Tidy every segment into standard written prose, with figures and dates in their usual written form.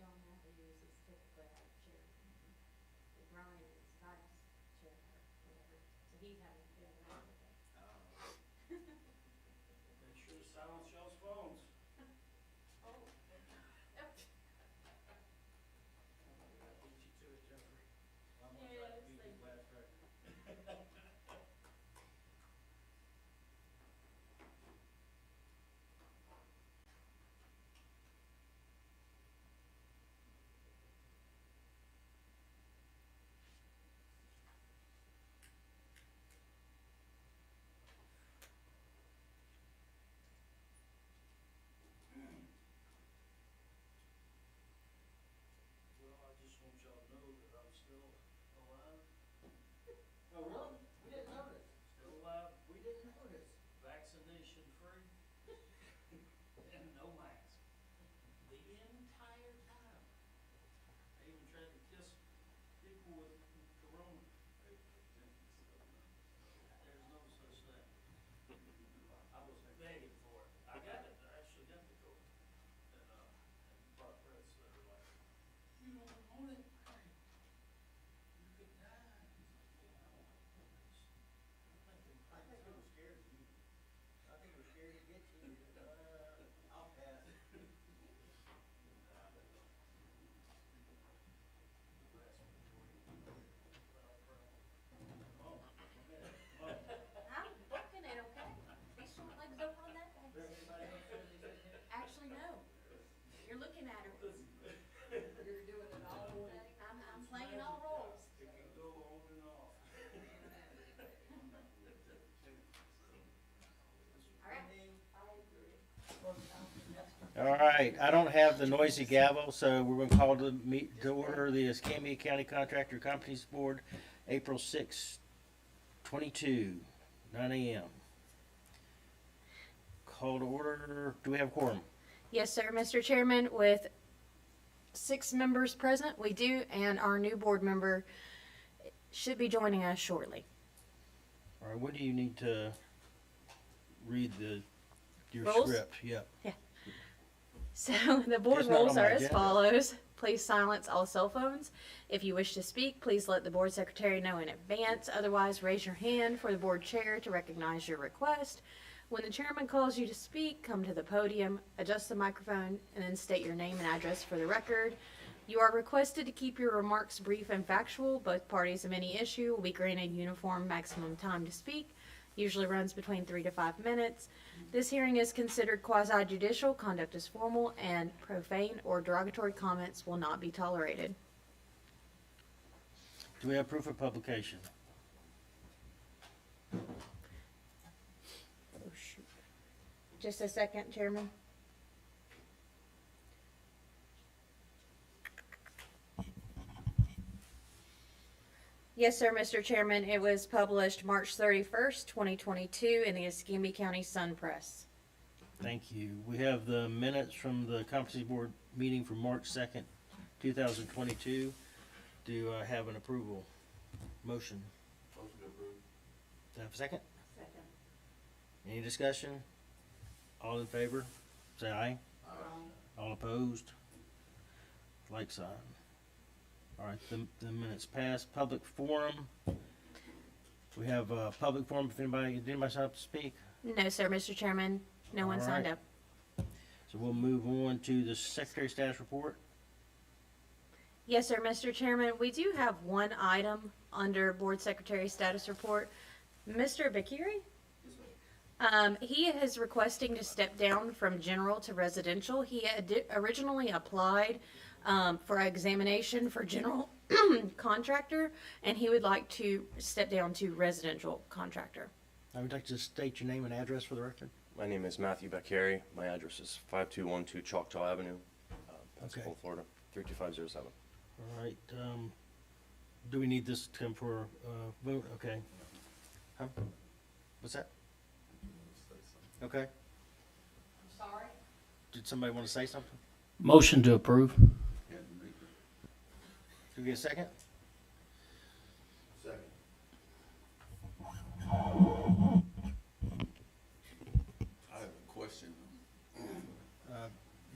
John Matthews is typically our chairman. But Brian is vice chair or whatever, so he's having to go away today. Make sure to silence y'all's phones. Oh. Yep. I beat you to it, Jeffrey. I'm gonna try to Yes, beat thank his you. last record. Well, I just want y'all to know that I'm still alive. Oh, really? We didn't notice. Still alive, We didn't notice. vaccination free, and no mask. The entire time. I even tried to kiss people with corona. There's no such thing. I was begging for it. I got it. I actually got the COVID. And brought threats that are like, you don't want it. You could die. You know, I'm thinking, I think it was scared of you. I think it was scared to get you. I'll pass. I'm booking it, okay? These short legs don't run that fast. Actually, no. You're looking at her. You're doing it all. I'm playing all roles. It can go on and off. All right. All right, I don't have the noisy gavel, so we're gonna call to meet, to order the Escambia County Contractor Companies Board, April 6, 22, 9 a.m. Call to order, do we have quorum? Yes, sir, Mr. Chairman, with 6 members present, we do, and our new board member should be joining us shortly. All right, what do you need to read your Rules? script? Yep. So the board It's not rules on my are as agenda. follows. Please silence all cell phones. If you wish to speak, please let the board secretary know in advance. Otherwise, raise your hand for the board chair to recognize your request. When the chairman calls you to speak, come to the podium, adjust the microphone, and then state your name and address for the record. You are requested to keep your remarks brief and factual. Both parties of any issue will be granted uniform maximum time to speak. Usually runs between 3 to 5 minutes. This hearing is considered quasi-judicial, conduct is formal, and profane or derogatory comments will not be tolerated. Do we have proof of publication? Oh, shoot. Just a second, Chairman. Yes, sir, Mr. Chairman. It was published March 31st, 2022 in the Escambia County Sun Press. Thank you. We have the minutes from the Competency Board meeting from March 2nd, 2022. Do I have an approval? Motion. Motion to approve. Do I have a second? Second. Any discussion? All in favor, say aye. Aye. All opposed? Like sign. All right, the minutes passed. Public forum. We have a public forum. If anybody sign up to speak? No, sir, Mr. Chairman. No one All signed right. up. So we'll move on to the Secretary Status Report. Yes, sir, Mr. Chairman. We do have one item under Board Secretary Status Report. Mr. Bakiri? He is requesting to step down from general to residential. He had originally applied for examination for general contractor, and he would like to step down to residential contractor. I would like to state your name and address for the record. My name is Matthew Beccari. My address is 5212 Choctaw Avenue, Pensacola, Okay. Florida, 32507. All right, do we need this to come for, vote? Okay. Huh? What's that? Okay. I'm sorry? Did somebody want to say something? Motion to approve. Do we get a second? Second. I have a question.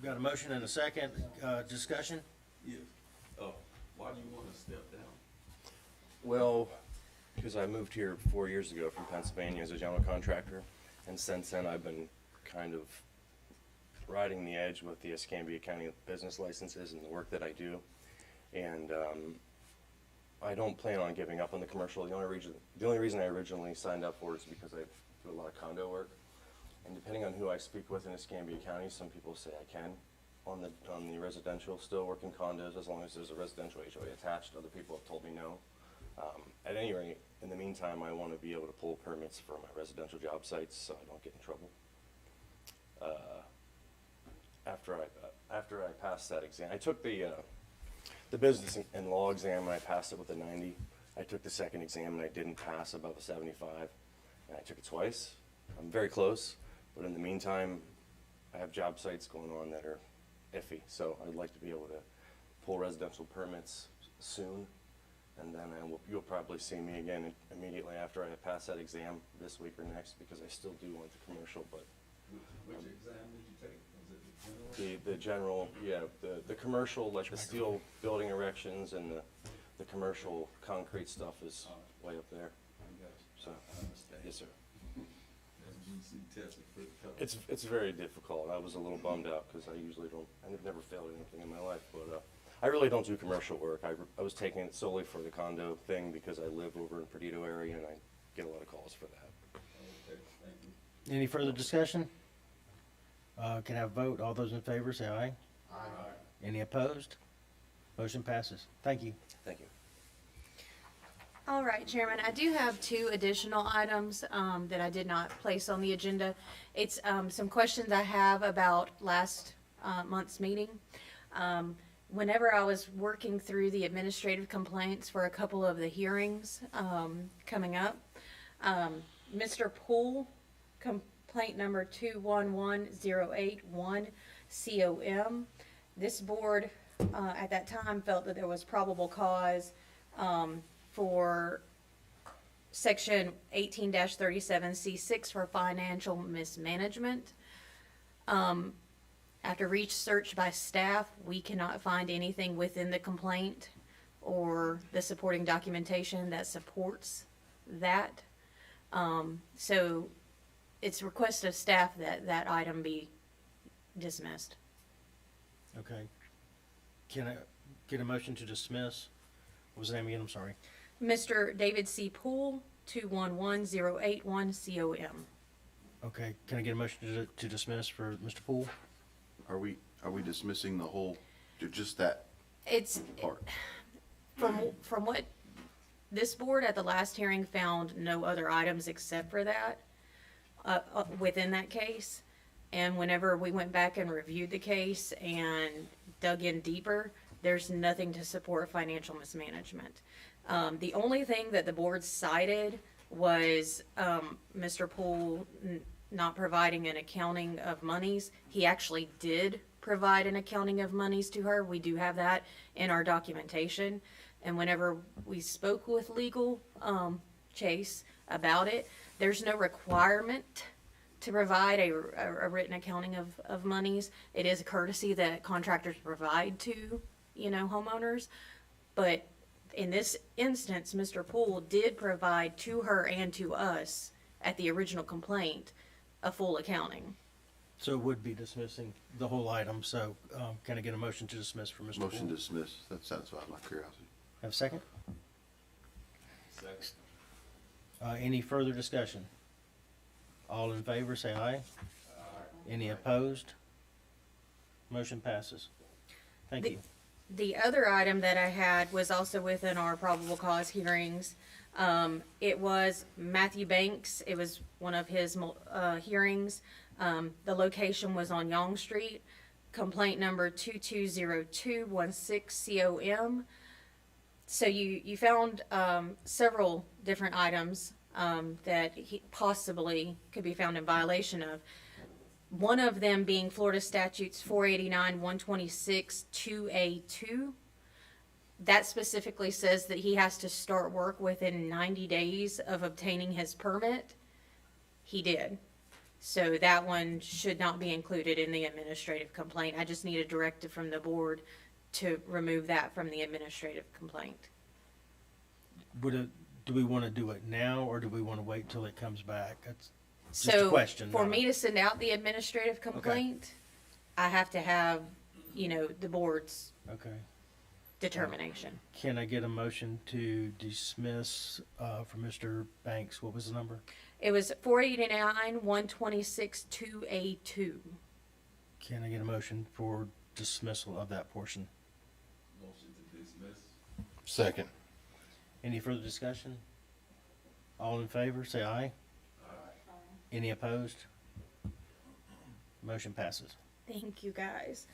Got a motion and a second, discussion? Yes. Why do you wanna step down? Well, because I moved here 4 years ago from Pennsylvania as a general contractor, and since then I've been kind of riding the edge with the Escambia County business licenses and the work that I do. And I don't plan on giving up on the commercial. The only reason I originally signed up for it is because I do a lot of condo work. And depending on who I speak with in Escambia County, some people say I can on the residential still work in condos as long as there's a residential HOA attached. Other people have told me no. At any rate, in the meantime, I want to be able to pull permits for my residential job sites so I don't get in trouble. After I passed that exam, I took the business and law exam and I passed it with a 90. I took the second exam and I didn't pass above a 75, and I took it twice. I'm very close, but in the meantime, I have job sites going on that are iffy, so I'd like to be able to pull residential permits soon, and then you'll probably see me again immediately after I pass that exam this week or next, because I still do want the commercial, but Which exam did you take? Was it the general, yeah, the commercial, like the steel building erections and the commercial concrete stuff is way up there, so, I understand. yes, sir. SGC tested for the color. It's very difficult. I was a little bummed out because I've never failed anything in my life, but I really don't do commercial work. I was taking it solely for the condo thing because I live over in Perdido area and I get a lot of calls for that. Okay, thank you. Any further discussion? Can I have a vote? All those in favor say aye. Aye. Any opposed? Motion passes. Thank you. Thank you. All right, Chairman, I do have two additional items that I did not place on the agenda. It's some questions I have about last month's meeting. Whenever I was working through the administrative complaints for a couple of the hearings coming up, Mr. Poole, complaint number 211081 COM, this board at that time felt that there was probable cause for section 18-37C6 for financial mismanagement. After research by staff, we cannot find anything within the complaint or the supporting documentation that supports that. So it's request of staff that that item be dismissed. Okay. Can I get a motion to dismiss? What was the name again? I'm sorry. Mr. David C. Poole, 211081 COM. Okay. Can I get a motion to dismiss for Mr. Poole? Are we dismissing the whole, just that It's, part? from what this board at the last hearing found no other items except for that within that case. And whenever we went back and reviewed the case and dug in deeper, there's nothing to support financial mismanagement. The only thing that the board cited was Mr. Poole not providing an accounting of monies. He actually did provide an accounting of monies to her. We do have that in our documentation. And whenever we spoke with legal, Chase, about it, there's no requirement to provide a written accounting of monies. It is a courtesy that contractors provide to, homeowners. But in this instance, Mr. Poole did provide to her and to us at the original complaint a full accounting. So it would be dismissing the whole item. So can I get a motion to dismiss for Mr. Motion Poole? dismiss, that satisfies my curiosity. Have a second? Second. Any further discussion? All in favor, say aye. Any opposed? Motion passes. Thank you. The other item that I had was also within our probable cause hearings. It was Matthew Banks. It was one of his hearings. The location was on Yonge Street. Complaint number 220216 COM. So you found several different items that he possibly could be found in violation of. One of them being Florida Statutes 489-126 2A2. That specifically says that he has to start work within 90 days of obtaining his permit. He did. So that one should not be included in the administrative complaint. I just need a directive from the board to remove that from the administrative complaint. Do we want to do it now, or do we want to wait till it comes back? That's just a So question. for not me to send out the administrative complaint, I have to have, the board's Okay. determination. Can I get a motion to dismiss, for Mr. Banks? What was the number? It was 489, 126, 2A2. Can I get a motion for dismissal of that portion? Motion to dismiss. Second. Any further discussion? All in favor, say aye. Any opposed? Motion passes. Thank you, guys.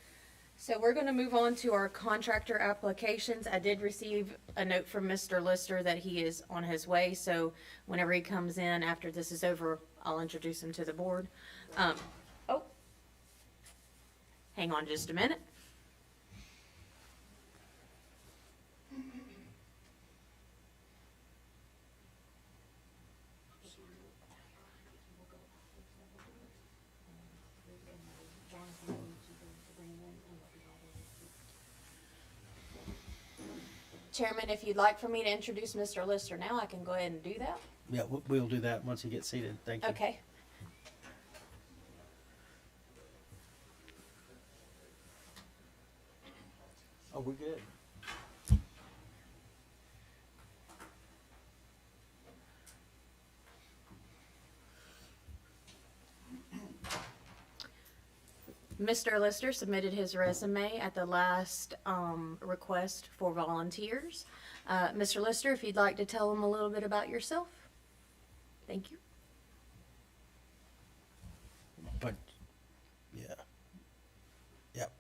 So we're going to move on to our contractor applications. I did receive a note from Mr. Lister that he is on his way, so whenever he comes in after this is over, I'll introduce him to the board. Hang on just a minute. Chairman, if you'd like for me to introduce Mr. Lister now, I can go ahead and do that. Yeah, we'll do that once he gets seated. Thank you. Okay. Oh, we're good. Mr. Lister submitted his resume at the last request for volunteers. Mr. Lister, if you'd like to tell them a little bit about yourself. Thank you. But, yeah. Yep.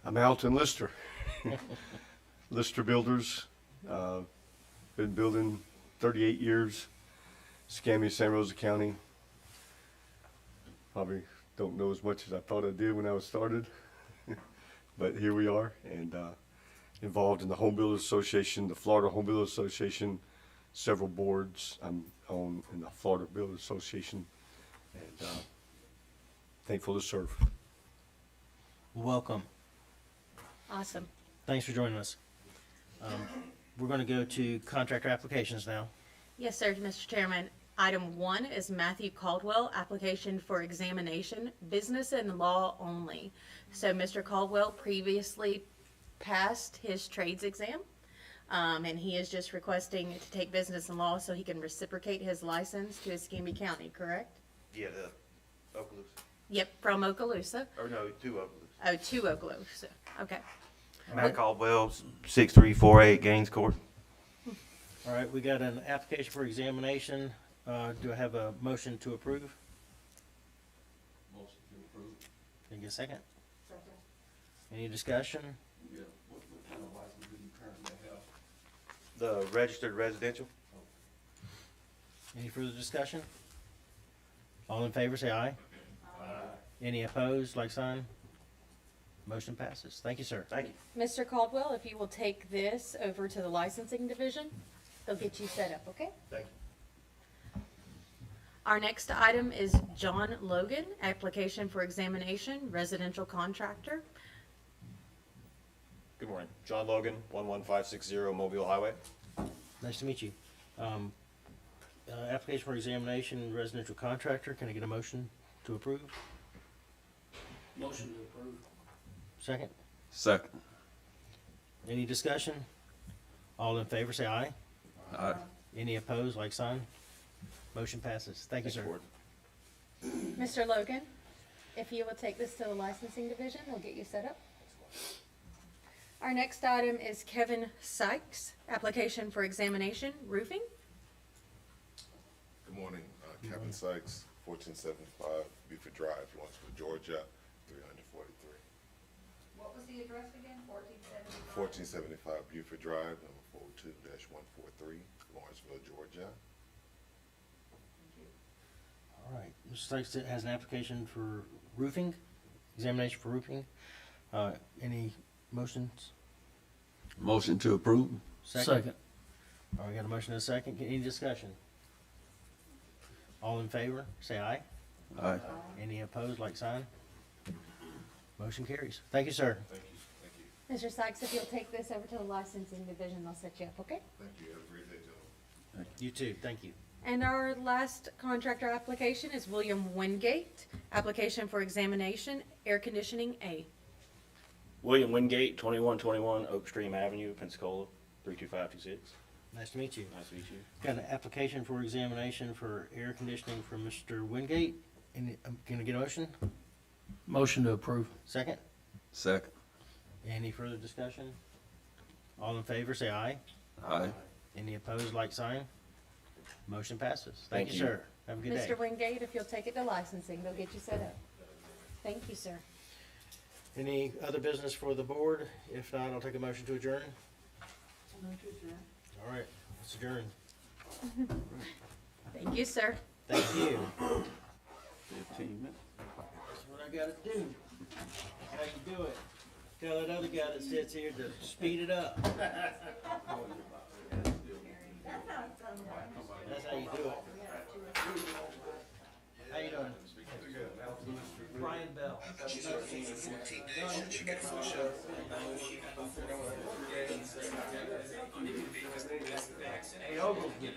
I'm Alton Lister. Lister Builders. Been building 38 years. Escambia, San Rosa County. Probably don't know as much as I thought I did when I was started. But here we are, and involved in the Home Builders Association, the Florida Home Builders Association, several boards. I'm on in the Florida Builders Association, and thankful to serve. Welcome. Awesome. Thanks for joining us. We're going to go to contractor applications now. Yes, sir, Mr. Chairman. Item 1 is Matthew Caldwell, application for examination, business and law only. So Mr. Caldwell previously passed his trades exam, and he is just requesting to take business and law so he can reciprocate his license to Escambia County, correct? Yeah, the Okaloosa. Yep, from Okaloosa. Or no, two Okaloosa. Oh, to Okaloosa. Okay. Matt Caldwell, 6348 Gaines Court. All right, we got an application for examination. Do I have a motion to approve? Motion to approve. Can I get a second? Any discussion? Yeah, what kind of license do you currently have? The registered residential. Any further discussion? All in favor, say aye. Aye. Any opposed, like sign? Motion passes. Thank you, sir. Thank you. Mr. Caldwell, if you will take this over to the licensing division, they'll get you set up, okay? Thank you. Our next item is John Logan, application for examination, residential contractor. Good morning. John Logan, 11560 Mobile Highway. Nice to meet you. Application for examination, residential contractor. Can I get a motion to approve? Motion to approve. Second? Second. Any discussion? All in favor, say aye. Aye. Any opposed, like sign? Motion passes. Thank you, sir. Board. Mr. Logan, if you will take this to the licensing division, they'll get you set up. Our next item is Kevin Sykes, application for examination, roofing. Good morning, Kevin Sykes, 1475 Buford Drive, Lawrenceville, Georgia, 343. What was the address again? 1475? 1475 Buford Drive, number 42-143, Lawrenceville, Georgia. All right. Mr. Sykes has an application for roofing, examination for roofing. Any motions? Motion to approve. Second. All right, we got a motion and a second. Any discussion? All in favor, say aye. Aye. Any opposed, like sign? Motion carries. Thank you, sir. Thank you, thank you, Mr. Sykes, if you'll take this over to the licensing division, they'll set you up, okay? thank you. Have a great day, gentlemen. You too. Thank you. And our last contractor application is William Wingate. Application for examination, air conditioning A. William Wingate, 2121 Oak Stream Avenue, Pensacola, 32526. Nice to meet you. Nice to meet you. Got an application for examination for air conditioning from Mr. Wingate. Can I get a motion? Motion to approve. Second? Second. Any further discussion? All in favor, say aye. Aye. Any opposed, like sign? Motion passes. Thank Thank you, you. sir. Have a good day. Mr. Wingate, if you'll take it to licensing, they'll get you set up. Thank you, sir. Any other business for the board? If not, I'll take a motion to adjourn. All right, let's adjourn. Thank you, sir. Thank you. 15 minutes. That's what I gotta do. How you do it? Tell that other guy that sits here to speed it up. That's how you do it. How you doing? Brian Bell. Hey, Oglesby.